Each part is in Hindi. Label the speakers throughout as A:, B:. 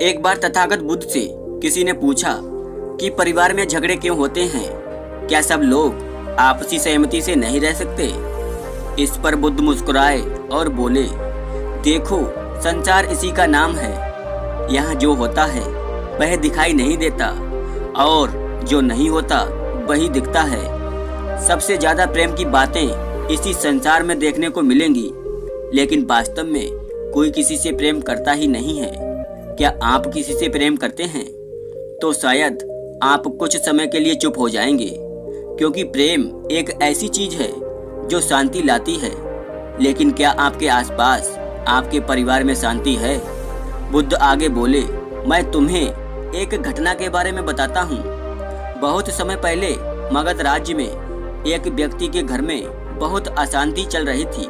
A: एक बार तथागत बुद्ध से किसी ने पूछा कि परिवार में झगड़े क्यों होते हैं? क्या सब लोग आपसी सहमति से नहीं रह सकते? इस पर बुद्ध मुस्कुराए और बोले, देखो, संसार इसी का नाम है। यहाँ जो होता है वह दिखाई नहीं देता और जो नहीं होता वही दिखता है। सबसे ज्यादा प्रेम की बातें इसी संसार में देखने को मिलेंगी, लेकिन वास्तव में कोई किसी से प्रेम करता ही नहीं है। क्या आप किसी से प्रेम करते हैं? तो शायद आप कुछ समय के लिए चुप हो जाएंगे, क्योंकि प्रेम एक ऐसी चीज है जो शांति लाती है। लेकिन क्या आपके आसपास आपके परिवार में शांति है? बुद्ध आगे बोले, मैं तुम्हें एक घटना के बारे में बताता हूँ। बहुत समय पहले मगध राज्य में एक व्यक्ति के घर में बहुत अशांति चल रही थी।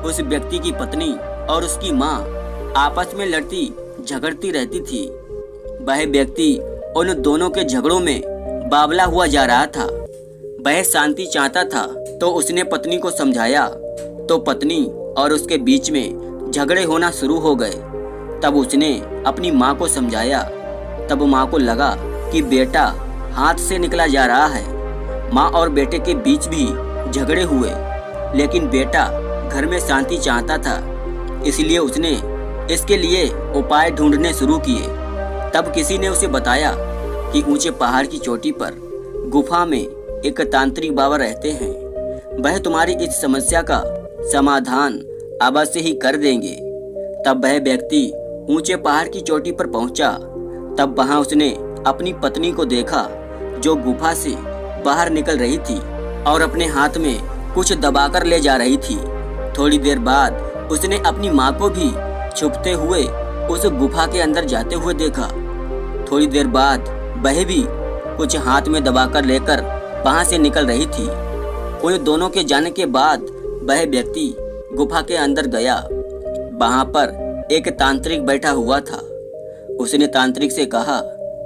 A: उस व्यक्ति की पत्नी और उसकी माँ आपस में लड़ती झगड़ती रहती थी। वह व्यक्ति उन दोनों के झगड़ों में बावला हुआ जा रहा था। वह शांति चाहता था, तो उसने पत्नी को समझाया, तो पत्नी और उसके बीच में झगड़े होना शुरू हो गए। तब उसने अपनी माँ को समझाया। तब माँ को लगा कि बेटा हाथ से निकला जा रहा है। माँ और बेटे के बीच भी झगड़े हुए, लेकिन बेटा घर में शांति चाहता था, इसलिए उसने इसके लिए उपाय ढूंढने शुरू किए। तब किसी ने उसे बताया कि ऊंचे पहाड़ की चोटी पर गुफा में एक तांत्रिक बाबा रहते हैं। वह तुम्हारी इस समस्या का समाधान अवश्य ही कर देंगे। तब वह व्यक्ति ऊंचे पहाड़ की चोटी पर पहुंचा। तब वहां उसने अपनी पत्नी को देखा, जो गुफा से बाहर निकल रही थी और अपने हाथ में कुछ दबाकर ले जा रही थी। थोड़ी देर बाद उसने अपनी माँ को भी छुपते हुए उस गुफा के अंदर जाते हुए देखा। थोड़ी देर बाद वह भी कुछ हाथ में दबाकर लेकर वहां से निकल रही थी। उन दोनों के जाने के बाद वह व्यक्ति गुफा के अंदर गया। वहां पर एक तांत्रिक बैठा हुआ था। उसने तांत्रिक से कहा,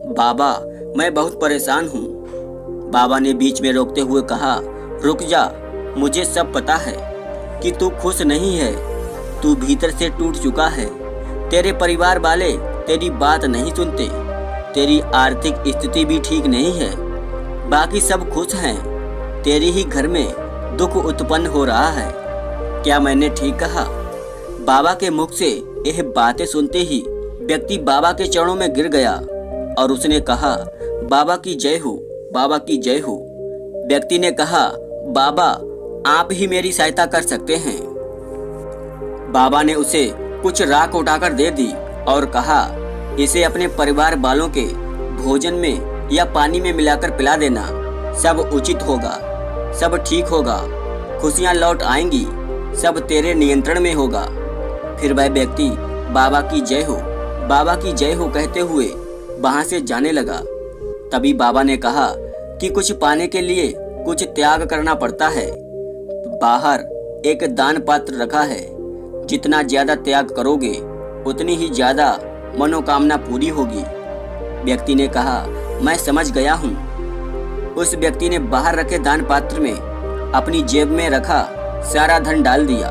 A: बाबा, मैं बहुत परेशान हूँ। बाबा ने बीच में रोकते हुए कहा, रुक जा, मुझे सब पता है कि तू खुश नहीं है। तू भीतर से टूट चुका है। तेरे परिवार वाले तेरी बात नहीं सुनते। तेरी आर्थिक स्थिति भी ठीक नहीं है। बाकी सब खुश हैं। तेरे ही घर में दुख उत्पन्न हो रहा है। क्या मैंने ठीक कहा? बाबा के मुख से यह बातें सुनते ही व्यक्ति बाबा के चरणों में गिर गया और उसने कहा, बाबा की जय हो, बाबा की जय हो। व्यक्ति ने कहा, बाबा, आप ही मेरी सहायता कर सकते हैं। बाबा ने उसे कुछ राख उठाकर दे दी और कहा, इसे अपने परिवार वालों के भोजन में या पानी में मिलाकर पिला देना। सब उचित होगा, सब ठीक होगा, खुशियां लौट आएंगी, सब तेरे नियंत्रण में होगा। फिर वह व्यक्ति बाबा की जय हो, बाबा की जय हो कहते हुए वहां से जाने लगा। तभी बाबा ने कहा कि कुछ पाने के लिए कुछ त्याग करना पड़ता है। बाहर एक दान पात्र रखा है। जितना ज्यादा त्याग करोगे उतनी ही ज्यादा मनोकामना पूरी होगी। व्यक्ति ने कहा, मैं समझ गया हूँ। उस व्यक्ति ने बाहर रखे दान पात्र में अपनी जेब में रखा सारा धन डाल दिया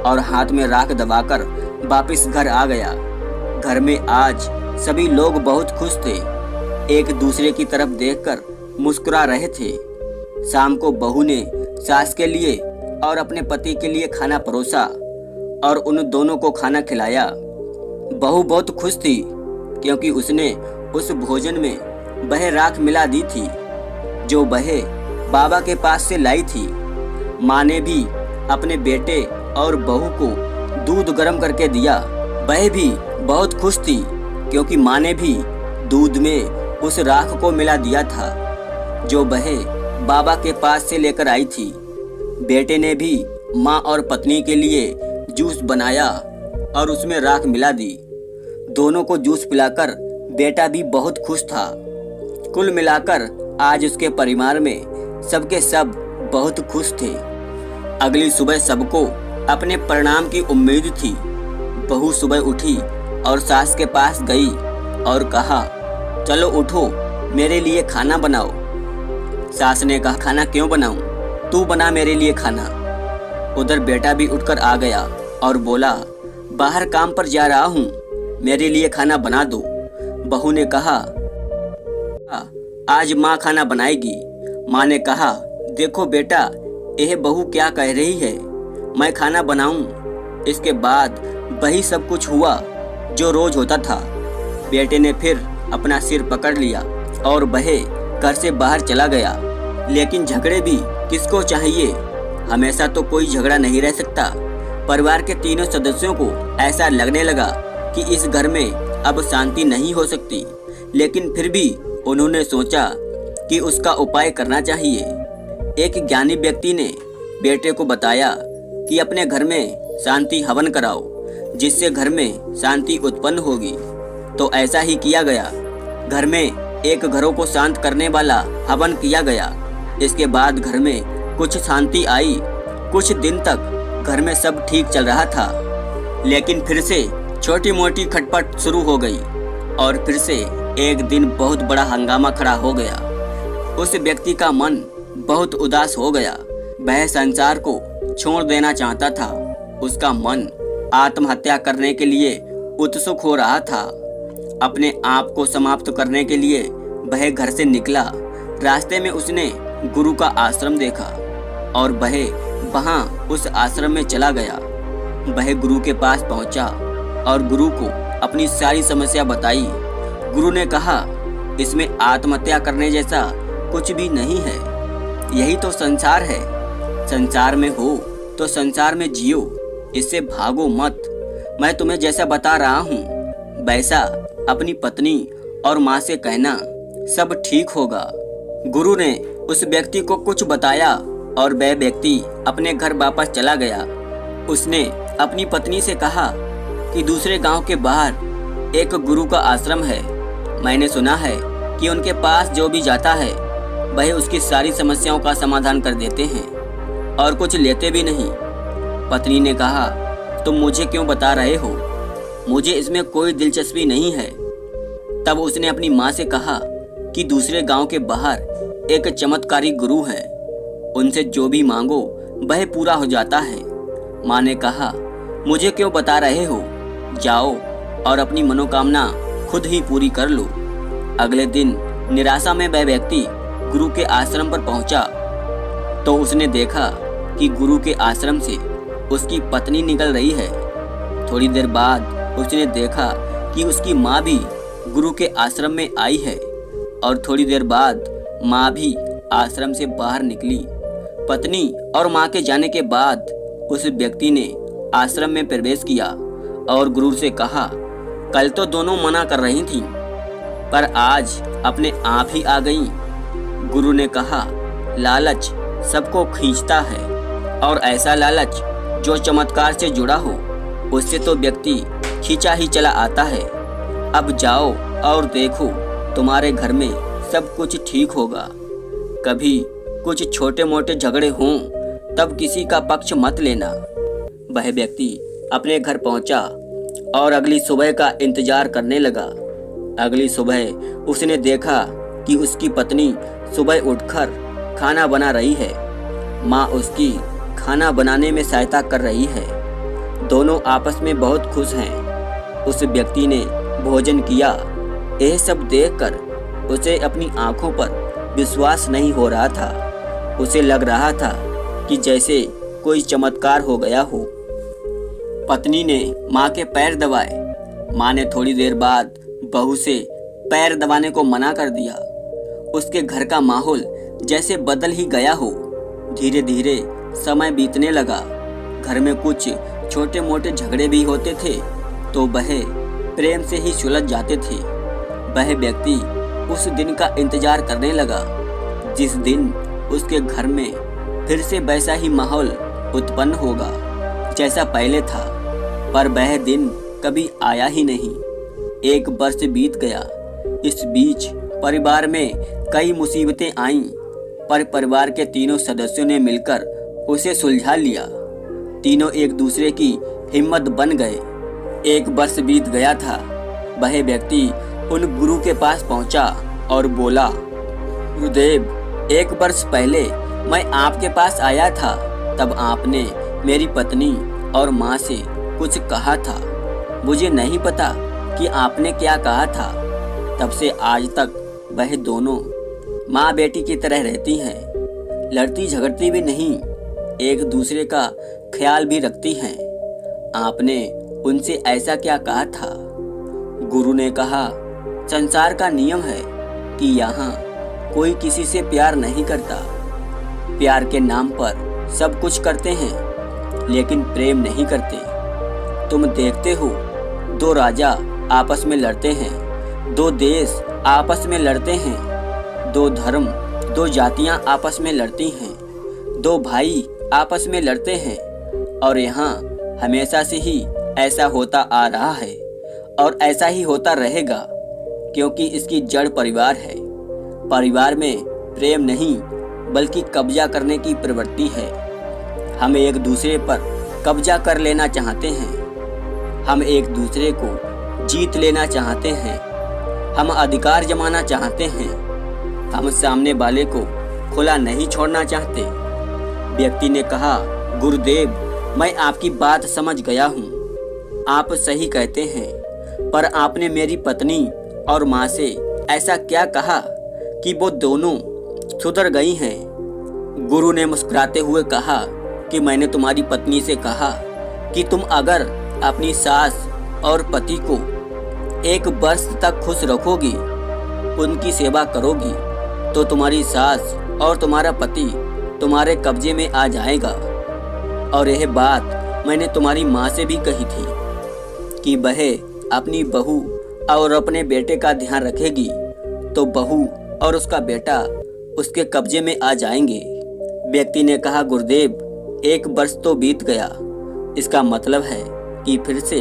A: और हाथ में राख दबाकर वापस घर आ गया। घर में आज सभी लोग बहुत खुश थे। एक दूसरे की तरफ देखकर मुस्कुरा रहे थे। शाम को बहू ने सास के लिए और अपने पति के लिए खाना परोसा और उन दोनों को खाना खिलाया। बहू बहुत खुश थी, क्योंकि उसने उस भोजन में वह राख मिला दी थी जो वह बाबा के पास से लाई थी। माँ ने भी अपने बेटे और बहू को दूध गर्म करके दिया। वह भी बहुत खुश थी, क्योंकि माँ ने भी दूध में उस राख को मिला दिया था जो वह बाबा के पास से लेकर आई थी। बेटे ने भी माँ और पत्नी के लिए जूस बनाया और उसमें राख मिला दी। दोनों को जूस पिलाकर बेटा भी बहुत खुश था। कुल मिलाकर आज उसके परिवार में सबके सब बहुत खुश थे। अगली सुबह सबको अपने परिणाम की उम्मीद थी। बहू सुबह उठी और सास के पास गई और कहा, चलो उठो, मेरे लिए खाना बनाओ। सास ने कहा, खाना क्यों बनाऊं? तू बना मेरे लिए खाना। उधर बेटा भी उठकर आ गया और बोला, बाहर काम पर जा रहा हूँ, मेरे लिए खाना बना दो। बहू ने कहा, आज माँ खाना बनाएगी। माँ ने कहा, देखो बेटा, यह बहू क्या कह रही है, मैं खाना बनाऊं। इसके बाद वही सब कुछ हुआ जो रोज होता था। बेटे ने फिर अपना सिर पकड़ लिया और वह घर से बाहर चला गया। लेकिन झगड़े भी किसको चाहिए? हमेशा तो कोई झगड़ा नहीं रह सकता। परिवार के तीनों सदस्यों को ऐसा लगने लगा कि इस घर में अब शांति नहीं हो सकती। लेकिन फिर भी उन्होंने सोचा कि उसका उपाय करना चाहिए। एक ज्ञानी व्यक्ति ने बेटे को बताया कि अपने घर में शांति हवन कराओ, जिससे घर में शांति उत्पन्न होगी। तो ऐसा ही किया गया। घर में एक घरों को शांत करने वाला हवन किया गया। इसके बाद घर में कुछ शांति आई। कुछ दिन तक घर में सब ठीक चल रहा था, लेकिन फिर से छोटी मोटी खटपट शुरू हो गई और फिर से एक दिन बहुत बड़ा हंगामा खड़ा हो गया। उस व्यक्ति का मन बहुत उदास हो गया। वह संसार को छोड़ देना चाहता था। उसका मन आत्महत्या करने के लिए उत्सुक हो रहा था। अपने आप को समाप्त करने के लिए वह घर से निकला। रास्ते में उसने गुरु का आश्रम देखा और वह वहां उस आश्रम में चला गया। वह गुरु के पास पहुंचा और गुरु को अपनी सारी समस्या बताई। गुरु ने कहा, इसमें आत्महत्या करने जैसा कुछ भी नहीं है। यही तो संसार है। संसार में हो तो संसार में जियो, इससे भागो मत। मैं तुम्हें जैसा बता रहा हूँ वैसा अपनी पत्नी और माँ से कहना, सब ठीक होगा। गुरु ने उस व्यक्ति को कुछ बताया और वह व्यक्ति अपने घर वापस चला गया। उसने अपनी पत्नी से कहा कि दूसरे गांव के बाहर एक गुरु का आश्रम है। मैंने सुना है कि उनके पास जो भी जाता है वह उसकी सारी समस्याओं का समाधान कर देते हैं और कुछ लेते भी नहीं। पत्नी ने कहा, तुम मुझे क्यों बता रहे हो? मुझे इसमें कोई दिलचस्पी नहीं है। तब उसने अपनी माँ से कहा कि दूसरे गांव के बाहर एक चमत्कारी गुरु है, उनसे जो भी मांगो वह पूरा हो जाता है। माँ ने कहा, मुझे क्यों बता रहे हो? जाओ और अपनी मनोकामना खुद ही पूरी कर लो। अगले दिन निराशा में वह व्यक्ति गुरु के आश्रम पर पहुंचा तो उसने देखा कि गुरु के आश्रम से उसकी पत्नी निकल रही है। थोड़ी देर बाद उसने देखा कि उसकी माँ भी गुरु के आश्रम में आई है और थोड़ी देर बाद माँ भी आश्रम से बाहर निकली। पत्नी और माँ के जाने के बाद उस व्यक्ति ने आश्रम में प्रवेश किया और गुरु से कहा, कल तो दोनों मना कर रही थीं, पर आज अपने आप ही आ गईं। गुरु ने कहा, लालच सबको खींचता है और ऐसा लालच जो चमत्कार से जुड़ा हो उससे तो व्यक्ति खींचा ही चला आता है। अब जाओ और देखो, तुम्हारे घर में सब कुछ ठीक होगा। कभी कुछ छोटे मोटे झगड़े हों तब किसी का पक्ष मत लेना। वह व्यक्ति अपने घर पहुंचा और अगली सुबह का इंतजार करने लगा। अगली सुबह उसने देखा कि उसकी पत्नी सुबह उठकर खाना बना रही है। माँ उसकी खाना बनाने में सहायता कर रही है। दोनों आपस में बहुत खुश हैं। उस व्यक्ति ने भोजन किया। यह सब देखकर उसे अपनी आंखों पर विश्वास नहीं हो रहा था। उसे लग रहा था कि जैसे कोई चमत्कार हो गया हो। पत्नी ने माँ के पैर दबाए। माँ ने थोड़ी देर बाद बहू से पैर दबाने को मना कर दिया। उसके घर का माहौल जैसे बदल ही गया हो। धीरे धीरे समय बीतने लगा। घर में कुछ छोटे मोटे झगड़े भी होते थे तो वह प्रेम से ही सुलझ जाते थे। वह व्यक्ति उस दिन का इंतजार करने लगा जिस दिन उसके घर में फिर से वैसा ही माहौल उत्पन्न होगा जैसा पहले था, पर वह दिन कभी आया ही नहीं। एक वर्ष बीत गया। इस बीच परिवार में कई मुसीबतें आईं, पर परिवार के तीनों सदस्यों ने मिलकर उसे सुलझा लिया। तीनों एक दूसरे की हिम्मत बन गए। एक वर्ष बीत गया था। वह व्यक्ति उन गुरु के पास पहुंचा और बोला, गुरुदेव, एक वर्ष पहले मैं आपके पास आया था। तब आपने मेरी पत्नी और माँ से कुछ कहा था। मुझे नहीं पता कि आपने क्या कहा था। तब से आज तक वह दोनों माँ बेटी की तरह रहती हैं, लड़ती झगड़ती भी नहीं, एक दूसरे का ख्याल भी रखती हैं। आपने उनसे ऐसा क्या कहा था? गुरु ने कहा, संसार का नियम है कि यहाँ कोई किसी से प्यार नहीं करता। प्यार के नाम पर सब कुछ करते हैं, लेकिन प्रेम नहीं करते। तुम देखते हो, दो राजा आपस में लड़ते हैं, दो देश आपस में लड़ते हैं, दो धर्म, दो जातियां आपस में लड़ती हैं, दो भाई आपस में लड़ते हैं। और यहाँ हमेशा से ही ऐसा होता आ रहा है और ऐसा ही होता रहेगा, क्योंकि इसकी जड़ परिवार है। परिवार में प्रेम नहीं बल्कि कब्जा करने की प्रवृत्ति है। हम एक दूसरे पर कब्जा कर लेना चाहते हैं, हम एक दूसरे को जीत लेना चाहते हैं, हम अधिकार जमाना चाहते हैं, हम सामने वाले को खुला नहीं छोड़ना चाहते। व्यक्ति ने कहा, गुरुदेव, मैं आपकी बात समझ गया हूँ, आप सही कहते हैं, पर आपने मेरी पत्नी और माँ से ऐसा क्या कहा कि वो दोनों सुधर गई हैं? गुरु ने मुस्कुराते हुए कहा कि मैंने तुम्हारी पत्नी से कहा कि तुम अगर अपनी सास और पति को 1 वर्ष तक खुश रखोगी, उनकी सेवा करोगी, तो तुम्हारी सास और तुम्हारा पति तुम्हारे कब्जे में आ जाएगा। और यह बात मैंने तुम्हारी माँ से भी कही थी कि वह अपनी बहू और अपने बेटे का ध्यान रखेगी, तो बहू और उसका बेटा उसके कब्जे में आ जाएंगे। व्यक्ति ने कहा, गुरुदेव, 1 वर्ष तो बीत गया, इसका मतलब है कि फिर से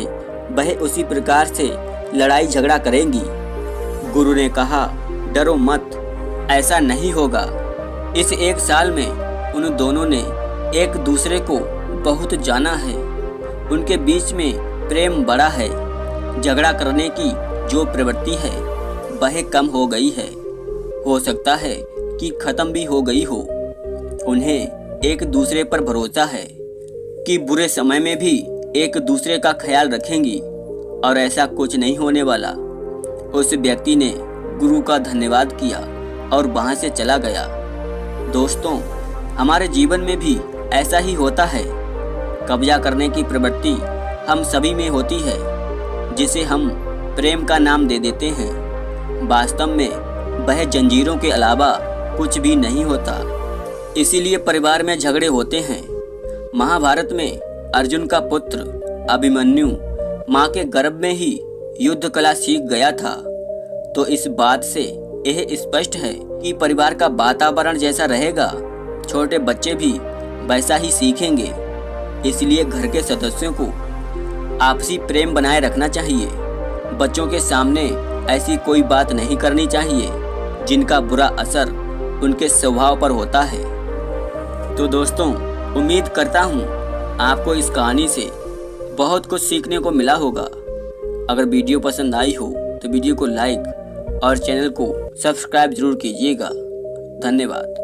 A: वह उसी प्रकार से लड़ाई झगड़ा करेंगी। गुरु ने कहा, डरो मत, ऐसा नहीं होगा। इस 1 साल में उन दोनों ने एक दूसरे को बहुत जाना है, उनके बीच में प्रेम बढ़ा है। झगड़ा करने की जो प्रवृत्ति है वह कम हो गई है, हो सकता है कि खत्म भी हो गई हो। उन्हें एक दूसरे पर भरोसा है कि बुरे समय में भी एक दूसरे का ख्याल रखेंगी और ऐसा कुछ नहीं होने वाला। उस व्यक्ति ने गुरु का धन्यवाद किया और वहां से चला गया। दोस्तों, हमारे जीवन में भी ऐसा ही होता है। कब्जा करने की प्रवृत्ति हम सभी में होती है, जिसे हम प्रेम का नाम दे देते हैं। वास्तव में वह जंजीरों के अलावा कुछ भी नहीं होता। इसीलिए परिवार में झगड़े होते हैं। महाभारत में अर्जुन का पुत्र अभिमन्यु माँ के गर्भ में ही युद्ध कला सीख गया था। तो इस बात से यह स्पष्ट है कि परिवार का वातावरण जैसा रहेगा, छोटे बच्चे भी वैसा ही सीखेंगे। इसलिए घर के सदस्यों को आपसी प्रेम बनाए रखना चाहिए। बच्चों के सामने ऐसी कोई बात नहीं करनी चाहिए जिनका बुरा असर उनके स्वभाव पर होता है। तो दोस्तों, उम्मीद करता हूँ आपको इस कहानी से बहुत कुछ सीखने को मिला होगा। अगर वीडियो पसंद आई हो तो वीडियो को लाइक और चैनल को सब्सक्राइब जरूर कीजिएगा। धन्यवाद।